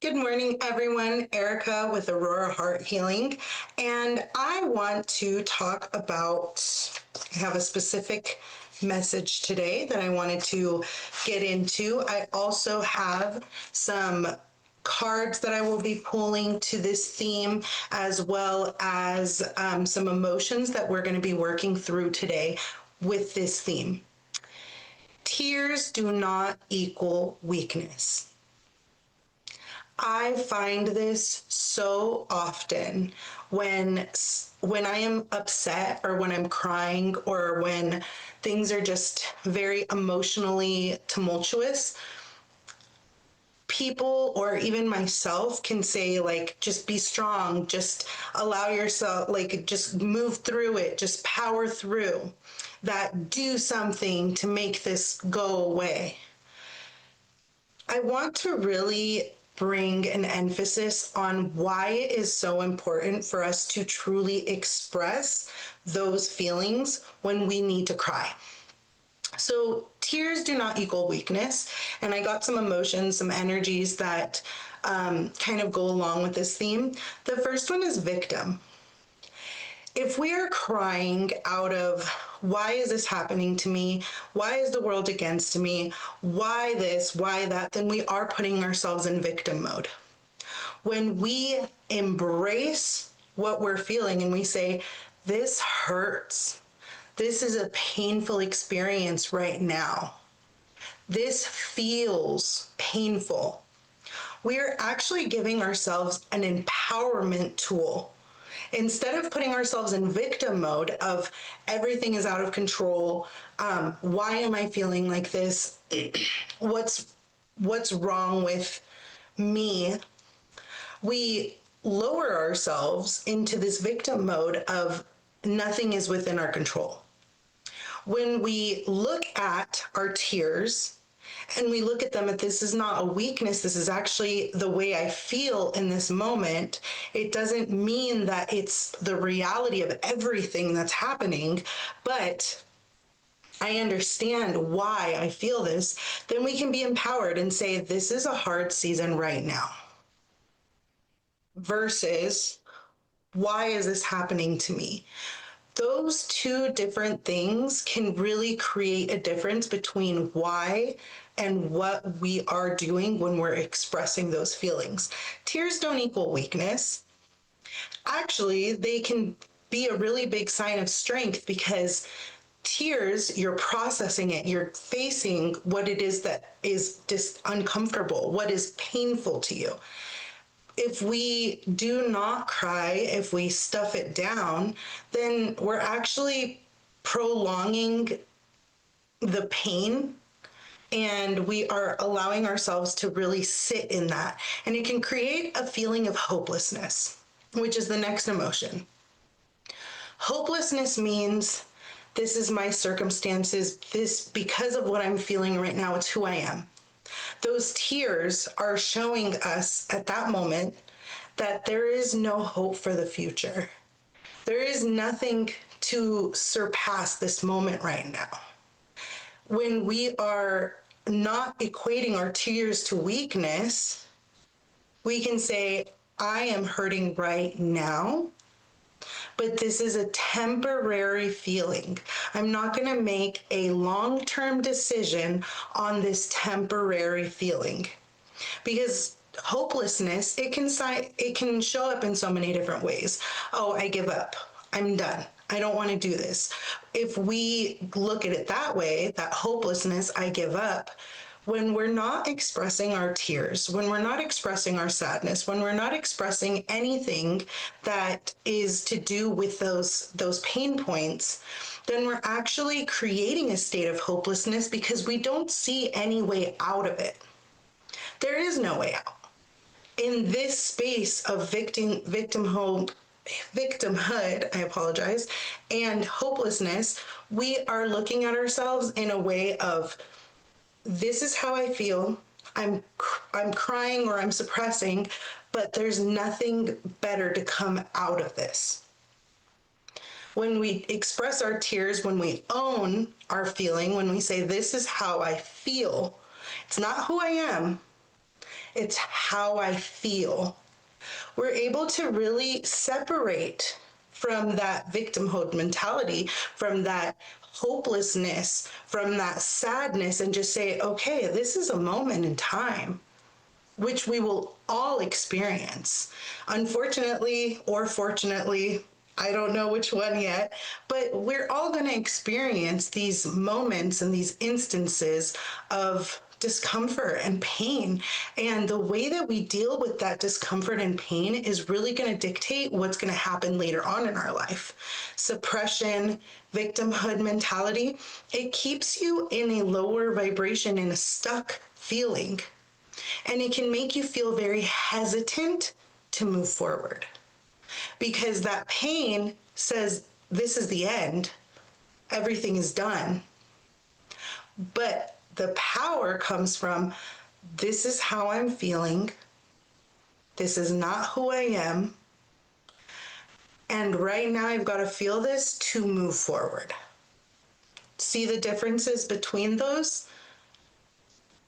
Good morning, everyone. Erica with Aurora Heart Healing. And I want to talk about, I have a specific message today that I wanted to get into. I also have some cards that I will be pulling to this theme, as well as some emotions that we're going to be working through today with this theme. Tears do not equal weakness. I find this so often when I am upset or when I'm crying or when things are just very emotionally tumultuous. People or even myself can say, like, just be strong, just allow yourself, like, just move through it, just power through that, do something to make this go away. I want to really bring an emphasis on why it is so important for us to truly express those feelings when we need to cry. So tears do not equal weakness. And I got some emotions, some energies that kind of go along with this theme. The first one is victim. If we are crying out of, why is this happening to me? Why is the world against me? Why this? Why that? Then we are putting ourselves in victim mode. When we embrace what we're feeling and we say, this hurts. This is a painful experience right now. This feels painful. We are actually giving ourselves an empowerment tool. Instead of putting ourselves in victim mode of everything is out of control, why am I feeling like this? What's wrong with me? We lower ourselves into this victim mode of nothing is within our control. When we look at our tears and we look at them at, this is not a weakness, this is actually the way I feel in this moment. It doesn't mean that it's the reality of everything that's happening, but I understand why I feel this. Then we can be empowered and say, this is a hard season right now. Versus, why is this happening to me? Those two different things can really create a difference between why and what we are doing when we're expressing those feelings. Tears don't equal weakness. Actually, they can be a really big sign of strength, because tears, you're processing it, you're facing what it is that is just uncomfortable, what is painful to you. If we do not cry, if we stuff it down, then we're actually prolonging the pain, and we are allowing ourselves to really sit in that. And it can create a feeling of hopelessness, which is the next emotion. Hopelessness means, this is my circumstances, this, because of what I'm feeling right now, it's who I am. Those tears are showing us at that moment that there is no hope for the future. There is nothing to surpass this moment right now. When we are not equating our tears to weakness, we can say, I am hurting right now, but this is a temporary feeling. I'm not going to make a long-term decision on this temporary feeling, because hopelessness, it can show up in so many different ways. Oh, I give up. I'm done. I don't want to do this. If we look at it that way, that hopelessness, I give up, when we're not expressing our tears, when we're not expressing our sadness, when we're not expressing anything that is to do with those pain points, then we're actually creating a state of hopelessness, because we don't see any way out of it. There is no way out. In this space of victimhood, I apologize, and hopelessness, we are looking at ourselves in a way of, this is how I feel. I'm crying or I'm suppressing, but there's nothing better to come out of this. When we express our tears, when we own our feeling, when we say, this is how I feel, it's not who I am, It's how I feel. We're able to really separate from that victimhood mentality, from that hopelessness, from that sadness, and just say, okay, this is a moment in time, which we will all experience. Unfortunately, or fortunately, I don't know which one yet, but we're all going to experience these moments and these instances of discomfort and pain. And the way that we deal with that discomfort and pain is really going to dictate what's going to happen later on in our life. Suppression, victimhood mentality, it keeps you in a lower vibration, in a stuck feeling. And it can make you feel very hesitant to move forward because that pain says, this is the end, everything is done. But the power comes from, this is how I'm feeling, this is not who I am, and right now I've got to feel this to move forward. See the differences between those?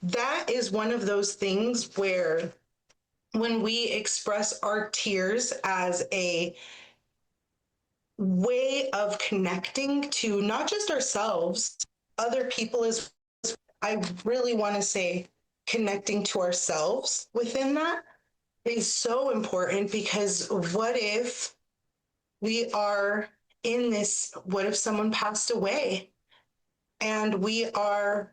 That is one of those things where when we express our tears as a way of connecting to not just ourselves, other people as I really want to say connecting to ourselves within that is so important, because what if we are in this, what if someone passed away and we are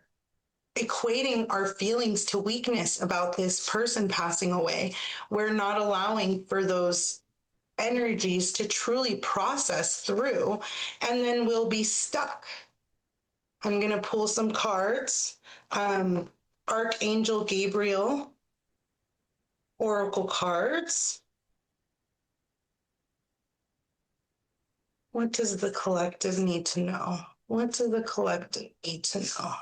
equating our feelings to weakness about this person passing away? We're not allowing for those energies to truly process through, and then we'll be stuck. I'm going to pull some cards. Archangel Gabriel, Oracle cards. What does the collective need to know? What does the collective need to know?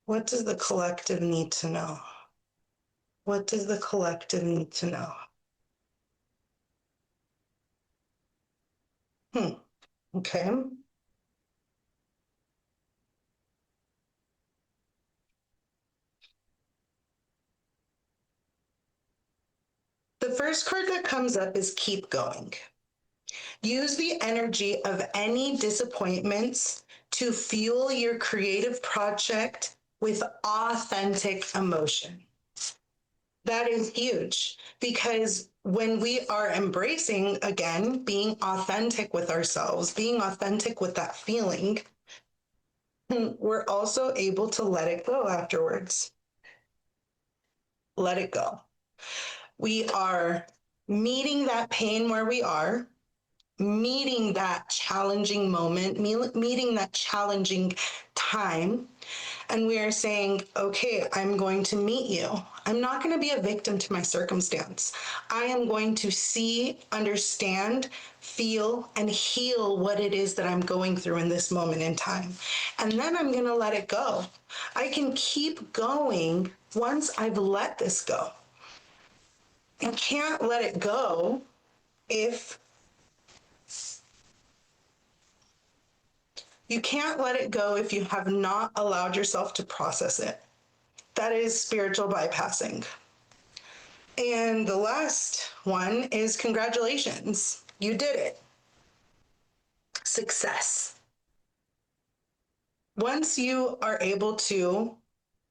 What does the collective need to know? What does the collective need to know? Okay. The first card that comes up is keep going. Use the energy of any disappointments to fuel your creative project with authentic emotion. That is huge, because when we are embracing, again, being authentic with ourselves, being authentic with that feeling, we're also able to let it go afterwards. Let it go. We are meeting that pain where we are, meeting that challenging moment, meeting that challenging time. And we are saying, okay, I'm going to meet you. I'm not going to be a victim to my circumstance. I am going to see, understand, feel, and heal what it is that I'm going through in this moment in time. And then I'm going to let it go. I can keep going once I've let this go. I can't let it go if you can't let it go if you have not allowed yourself to process it. That is spiritual bypassing. And the last one is congratulations. You did it. Success. Once you are able to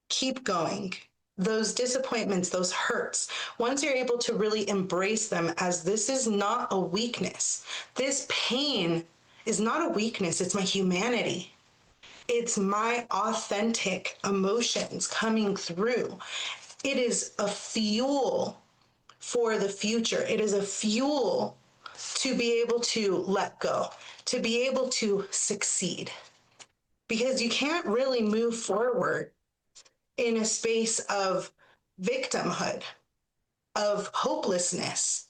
keep going, those disappointments, those hurts, once you're able to really embrace them as this is not a weakness, this pain is not a weakness, it's my humanity. It's my authentic emotions coming through. It is a fuel for the future. It is a fuel to be able to let go, to be able to succeed. Because you can't really move forward in a space of victimhood, of hopelessness.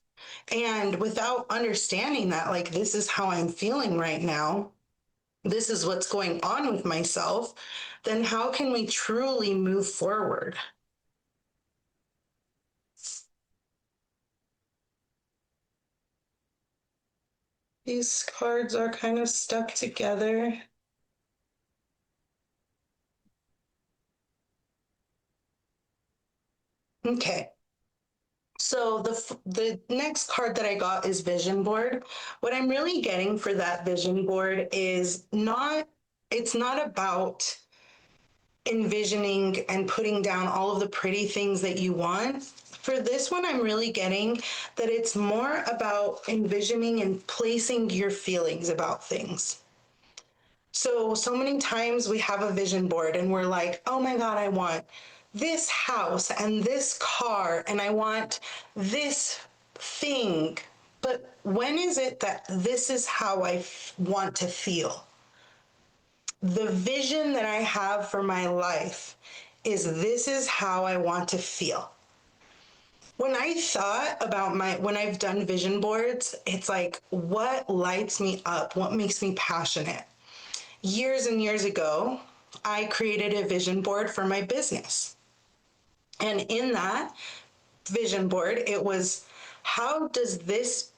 And without understanding that, like, this is how I'm feeling right now, this is what's going on with myself, then how can we truly move forward? These cards are kind of stuck together. Okay. So the next card that I got is vision board. What I'm really getting for that vision board is not it's not about envisioning and putting down all of the pretty things that you want. For this one, I'm really getting that it's more about envisioning and placing your feelings about things. So many times we have a vision board and we're like, oh my God, I want this house and this car and I want this thing. But when is it that this is how I want to feel? The vision that I have for my life is this is how I want to feel. When I thought about when I've done vision boards, it's like, what lights me up? What makes me passionate? Years and years ago, I created a vision board for my business. And in that vision board, it was, how does this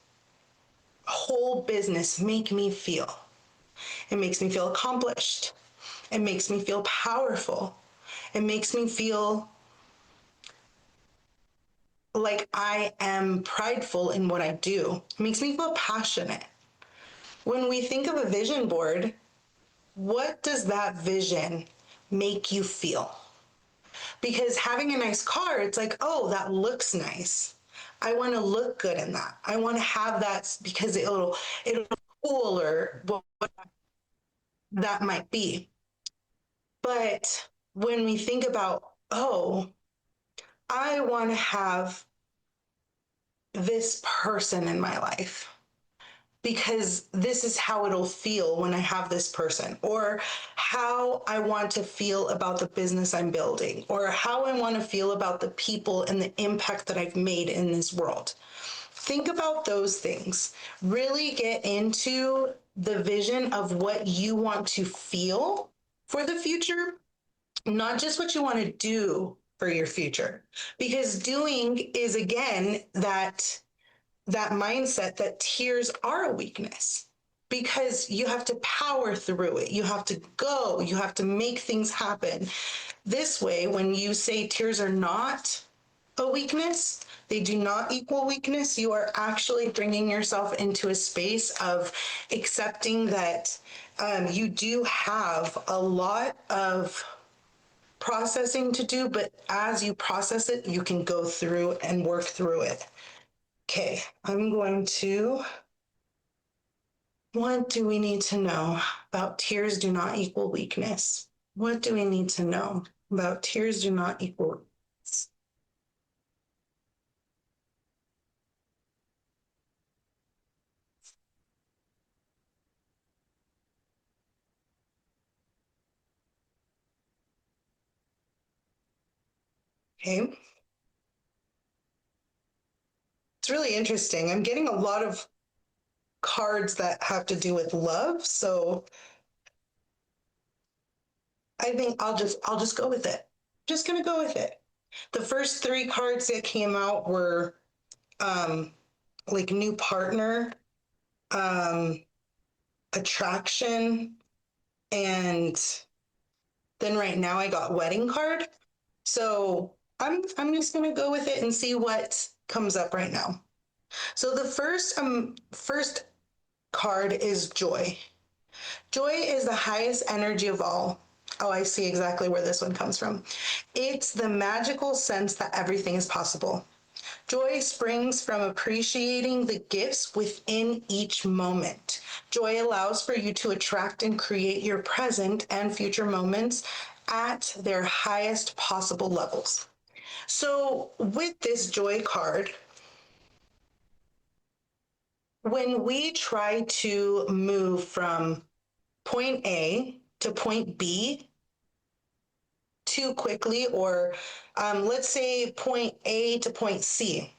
whole business make me feel? It makes me feel accomplished. It makes me feel powerful. It makes me feel like I am prideful in what I do. It makes me feel passionate. When we think of a vision board, what does that vision make you feel? Because having a nice car, it's like, oh, that looks nice. I want to look good in that. I want to have that because it'll cool or what that might be. But when we think about, oh, I want to have this person in my life because this is how it'll feel when I have this person, or how I want to feel about the business I'm building, or how I want to feel about the people and the impact that I've made in this world. Think about those things. Really get into the vision of what you want to feel for the future, not just what you want to do for your future. Because doing is, again, that mindset that tears are a weakness, because you have to power through it. You have to go, you have to make things happen. This way, when you say tears are not a weakness, they do not equal weakness, you are actually bringing yourself into a space of accepting that you do have a lot of processing to do, but as you process it, you can go through and work through it. Okay, I'm going to. What do we need to know about tears do not equal weakness? What do we need to know about tears do not equal weakness? Okay, it's really interesting. I'm getting a lot of cards that have to do with love, so I think I'll just go with it. Just gonna go with it. The first three cards that came out were like new partner, um, attraction, and then right now I got wedding card. So I'm just gonna go with it and see what comes up right now. So the first card is joy. Joy is the highest energy of all. Oh, I see exactly where this one comes from. It's the magical sense that everything is possible. Joy springs from appreciating the gifts within each moment. Joy allows for you to attract and create your present and future moments at their highest possible levels. So, with this joy card, when we try to move from point A to point B too quickly, or let's say point A to point C,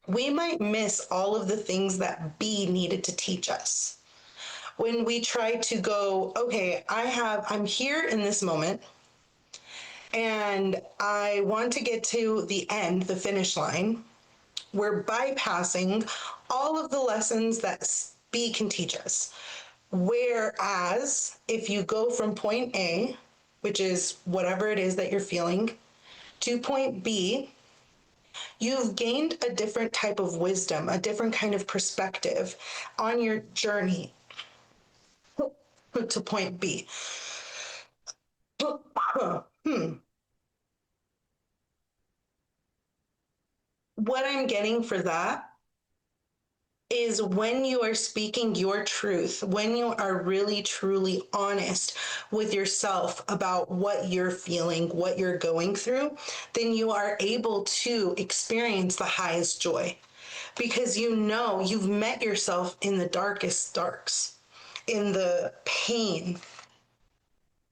we might miss all of the things that B needed to teach us. When we try to go, okay, I'm here in this moment and I want to get to the end, the finish line, we're bypassing all of the lessons that B can teach us. Whereas if you go from point A, which is whatever it is that you're feeling, to point B, You've gained a different type of wisdom, a different kind of perspective on your journey to point B. What I'm getting for that is when you are speaking your truth, when you are really truly honest with yourself about what you're feeling, what you're going through, then you are able to experience the highest joy because you know you've met yourself in the darkest darks, in the pain.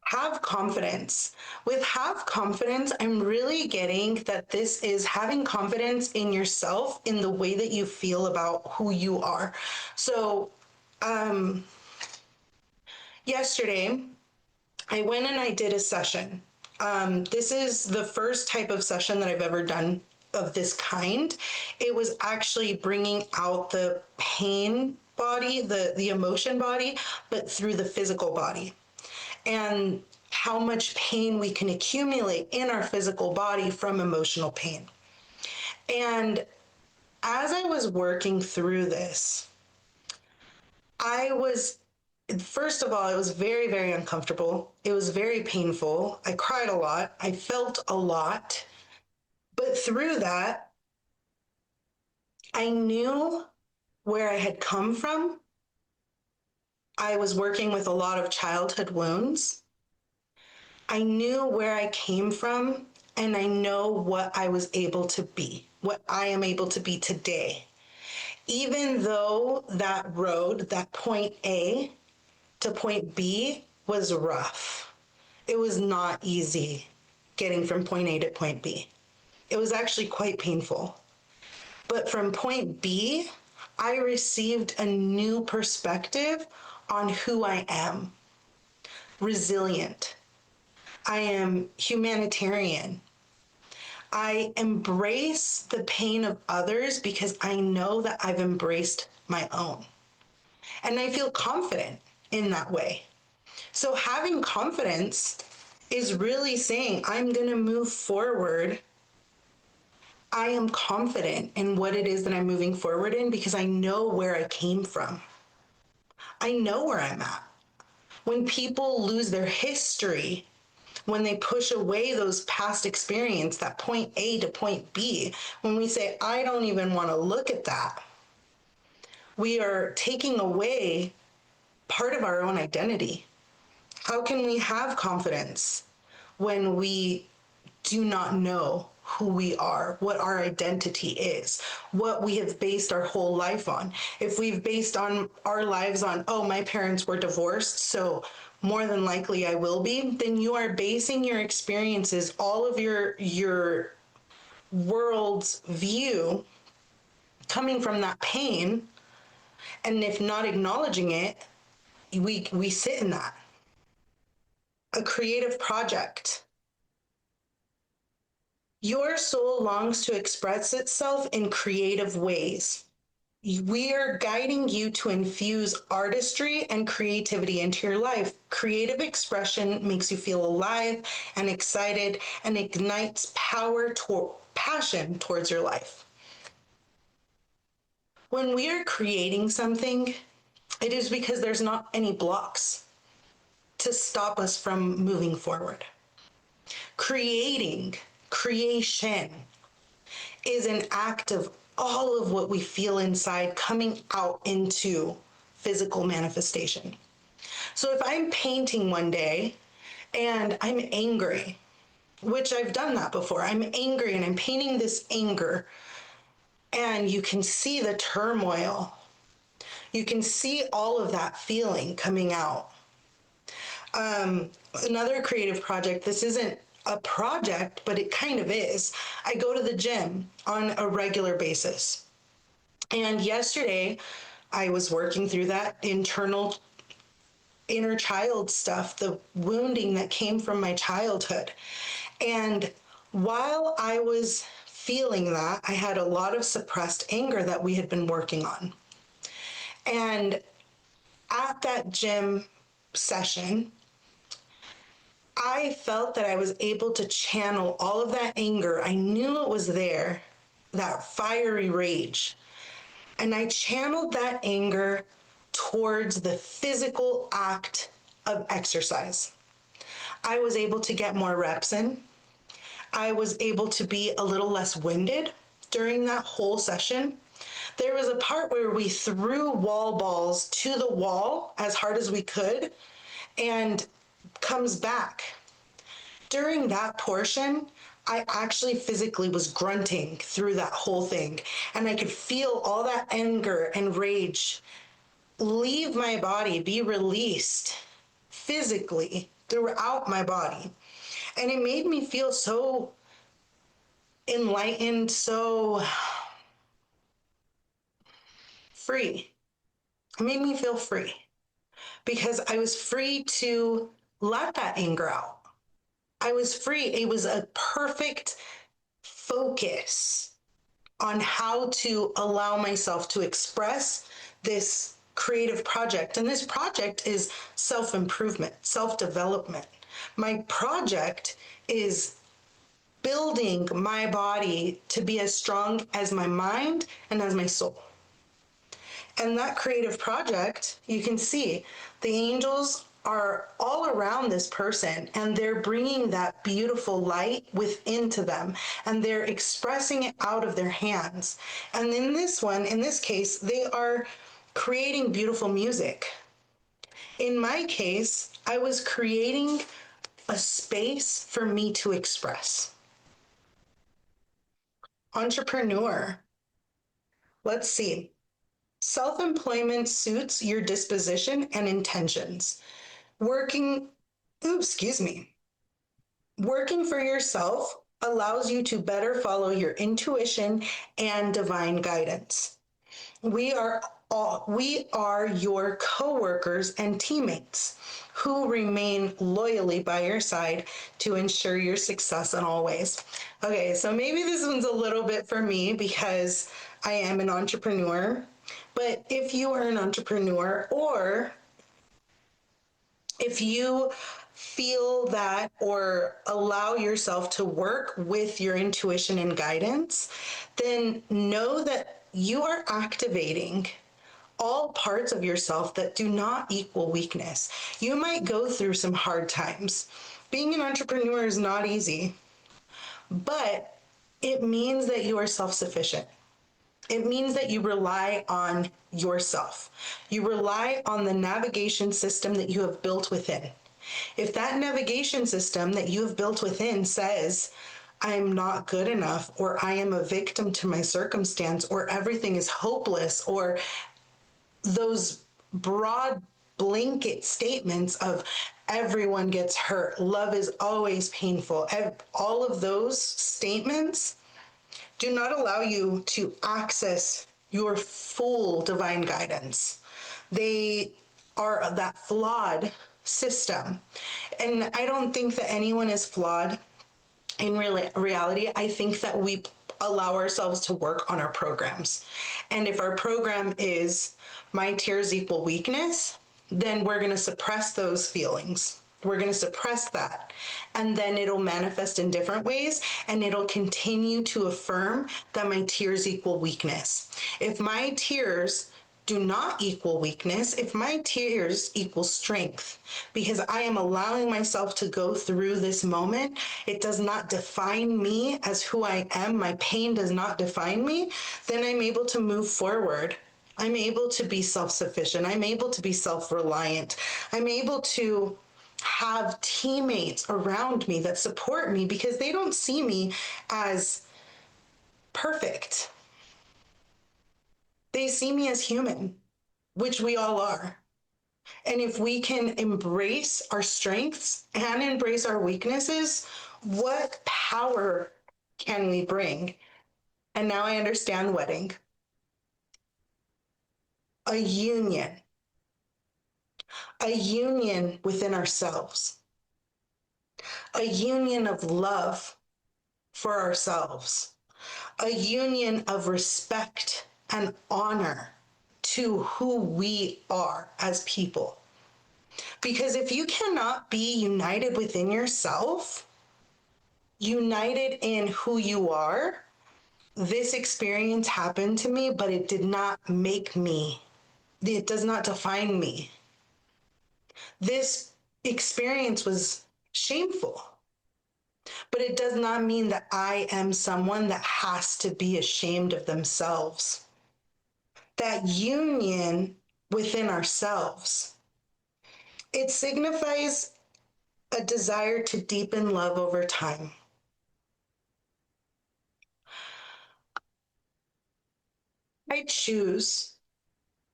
Have confidence. With have confidence, I'm really getting that this is having confidence in yourself, in the way that you feel about who you are. So, yesterday, I went and I did a session. This is the first type of session that I've ever done of this kind. It was actually bringing out the pain body, the emotion body, but through the physical body. And how much pain we can accumulate in our physical body from emotional pain. And as I was working through this, I was, first of all, it was very, very uncomfortable. It was very painful. I cried a lot. I felt a lot. But through that, I knew where I had come from. I was working with a lot of childhood wounds. I knew where I came from, and I know what I was able to be, what I am able to be today. Even though that road, that point A to point B, was rough, it was not easy getting from point A to point B. It was actually quite painful. But from point B, I received a new perspective on who I am. Resilient. I am humanitarian. I embrace the pain of others because I know that I've embraced my own. And I feel confident in that way. So having confidence is really saying, I'm going to move forward. I am confident in what it is that I'm moving forward in because I know where I came from. I know where I'm at. When people lose their history, when they push away those past experience, that point A to point B, when we say, I don't even want to look at that, we are taking away part of our own identity. How can we have confidence when we do not know who we are, what our identity is, what we have based our whole life on? If we've based on our lives on, oh, my parents were divorced, so more than likely I will be, then you are basing your experiences, all of your world's view coming from that pain. And if not acknowledging it, we sit in that. A creative project. Your soul longs to express itself in creative ways. We are guiding you to infuse artistry and creativity into your life. Creative expression makes you feel alive and excited and ignites passion towards your life. When we are creating something, it is because there's not any blocks to stop us from moving forward. Creation is an act of all of what we feel inside coming out into physical manifestation. So if I'm painting one day and I'm angry, which I've done that before, I'm angry and I'm painting this anger, and you can see the turmoil. You can see all of that feeling coming out. Another creative project, this isn't a project, but it kind of is. I go to the gym on a regular basis. And yesterday, I was working through that inner child stuff, the wounding that came from my childhood. And while I was feeling that, I had a lot of suppressed anger that we had been working on. And at that gym session, I felt that I was able to channel all of that anger. I knew it was there, that fiery rage. And I channeled that anger towards the physical act of exercise. I was able to get more reps in. I was able to be a little less winded during that whole session. There was a part where we threw wall balls to the wall as hard as we could and comes back. During that portion, I actually physically was grunting through that whole thing, and I could feel all that anger and rage leave my body, be released physically throughout my body. And it made me feel so enlightened, so free. It made me feel free because I was free to let that anger out. I was free. It was a perfect focus on how to allow myself to express this creative project. And this project is self improvement, self development. My project is building my body to be as strong as my mind and as my soul. And that creative project, you can see the angels are all around this person and they're bringing that beautiful light within to them and they're expressing it out of their hands. And in this case, they are creating beautiful music. In my case, I was creating a space for me to express. Entrepreneur. Let's see. Self-employment suits your disposition and intentions. Working for yourself allows you to better follow your intuition and divine guidance. We are your co-workers and teammates who remain loyally by your side to ensure your success in all ways. Okay, so maybe this one's a little bit for me because I am an entrepreneur. But if you are an entrepreneur or if you feel that or allow yourself to work with your intuition and guidance, then know that you are activating all parts of yourself that do not equal weakness. You might go through some hard times. Being an entrepreneur is not easy, but it means that you are self-sufficient. It means that you rely on yourself. You rely on the navigation system that you have built within. If that navigation system that you have built within says, I'm not good enough, or I am a victim to my circumstance, or everything is hopeless, or those broad blanket statements of everyone gets hurt, love is always painful, all of those statements do not allow you to access your full divine guidance. They are that flawed system. And I don't think that anyone is flawed in reality. I think that we allow ourselves to work on our programs. And if our program is my tears equal weakness, then we're going to suppress those feelings. We're going to suppress that. And then it'll manifest in different ways and it'll continue to affirm that my tears equal weakness. If my tears do not equal weakness, if my tears equal strength, because I am allowing myself to go through this moment, it does not define me as who I am, my pain does not define me, then I'm able to move forward. I'm able to be self-sufficient. I'm able to be self-reliant. I'm able to have teammates around me that support me because they don't see me as perfect. They see me as human, which we all are. And if we can embrace our strengths and embrace our weaknesses, what power can we bring? And now I understand wedding. A union within ourselves, a union of love for ourselves, a union of respect and honor to who we are as people. Because if you cannot be united within yourself, united in who you are, this experience happened to me, but it did not make me. It does not define me. This experience was shameful, but it does not mean that I am someone that has to be ashamed of themselves. That union within ourselves, it signifies a desire to deepen love over time. I choose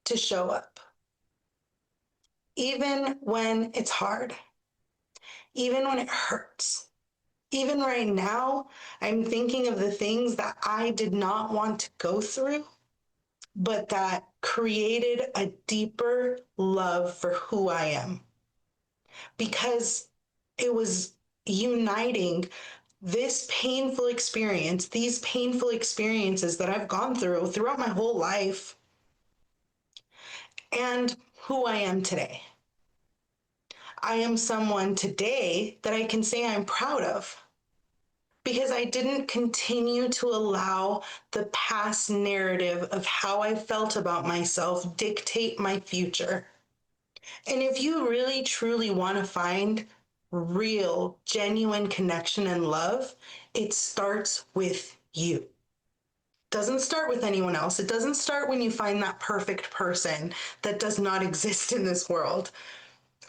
to show up, even when it's hard, even when it hurts. Even right now, I'm thinking of the things that I did not want to go through, but that created a deeper love for who I am. Because it was uniting this painful experience, these painful experiences that I've gone through throughout my whole life, and who I am today. I am someone today that I can say I'm proud of because I didn't continue to allow the past narrative of how I felt about myself dictate my future. And if you really truly want to find real, genuine connection and love, it starts with you. Doesn't start with anyone else. It doesn't start when you find that perfect person that does not exist in this world.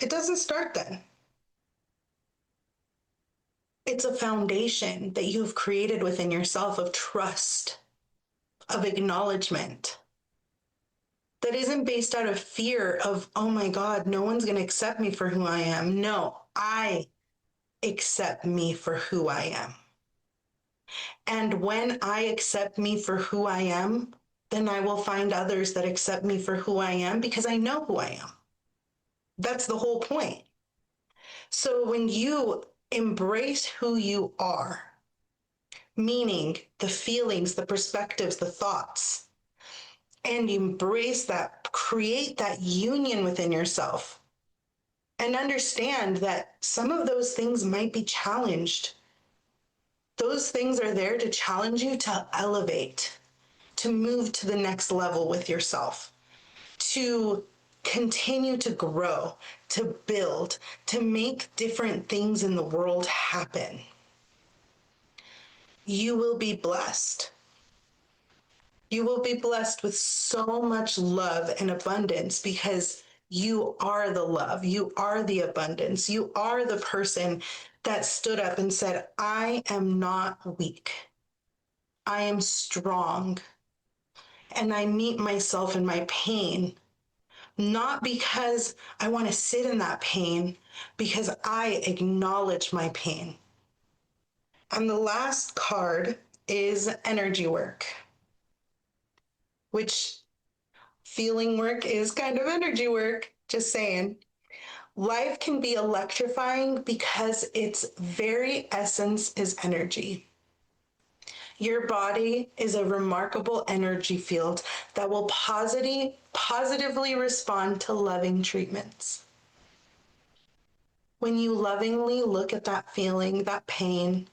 It doesn't start then. It's a foundation that you've created within yourself of trust, of acknowledgement, that isn't based out of fear of, oh my God, no one's going to accept me for who I am. No, I accept me for who I am. And when I accept me for who I am, then I will find others that accept me for who I am because I know who I am. That's the whole point. So when you embrace who you are, meaning the feelings, the perspectives, the thoughts, and you embrace that, create that union within yourself, and understand that some of those things might be challenged. Those things are there to challenge you to elevate, to move to the next level with yourself, to continue to grow, to build, to make different things in the world happen. You will be blessed. You will be blessed with so much love and abundance because you are the love. You are the abundance. You are the person that stood up and said, I am not weak. I am strong. And I meet myself in my pain, not because I want to sit in that pain, because I acknowledge my pain. And the last card is energy work, which feeling work is kind of energy work, just saying. Life can be electrifying because its very essence is energy. Your body is a remarkable energy field that will positively respond to loving treatments. When you lovingly look at that feeling, that pain,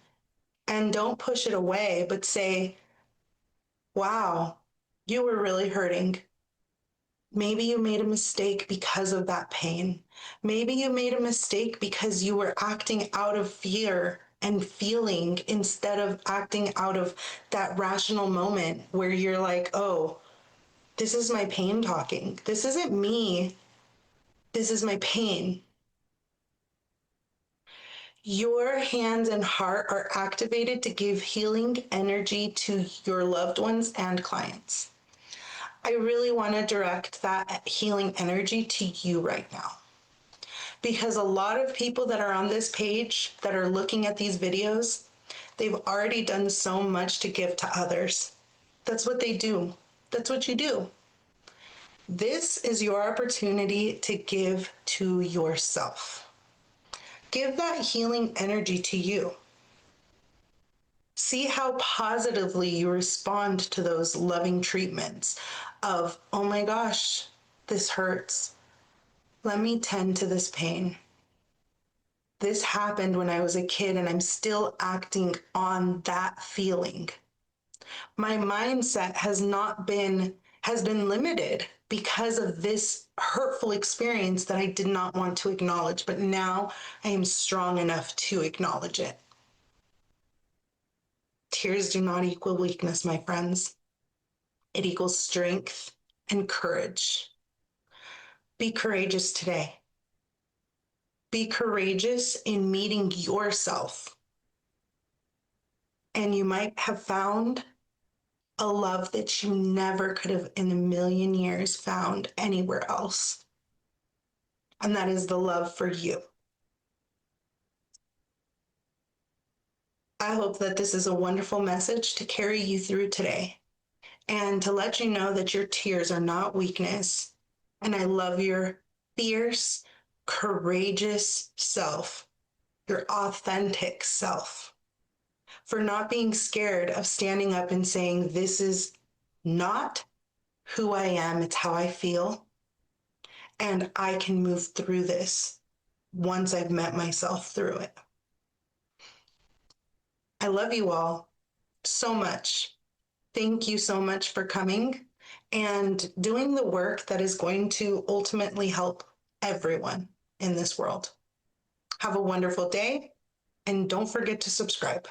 and don't push it away, but say, wow, you were really hurting. Maybe you made a mistake because of that pain. Maybe you made a mistake because you were acting out of fear and feeling instead of acting out of that rational moment where you're like, oh, this is my pain talking. This isn't me. This is my pain. Your hands and heart are activated to give healing energy to your loved ones and clients. I really want to direct that healing energy to you right now. Because a lot of people that are on this page that are looking at these videos, they've already done so much to give to others. That's what they do. That's what you do. This is your opportunity to give to yourself. Give that healing energy to you. See how positively you respond to those loving treatments of, oh my gosh, this hurts. Let me tend to this pain. This happened when I was a kid and I'm still acting on that feeling. My mindset has been limited because of this hurtful experience that I did not want to acknowledge, but now I am strong enough to acknowledge it. Tears do not equal weakness, my friends. It equals strength and courage. Be courageous today. Be courageous in meeting yourself. And you might have found a love that you never could have in a million years found anywhere else. And that is the love for you. I hope that this is a wonderful message to carry you through today and to let you know that your tears are not weakness. And I love your fierce, courageous self, your authentic self, for not being scared of standing up and saying, this is not who I am, it's how I feel. And I can move through this once I've met myself through it. I love you all so much. Thank you so much for coming and doing the work that is going to ultimately help everyone in this world. Have a wonderful day, and don't forget to subscribe.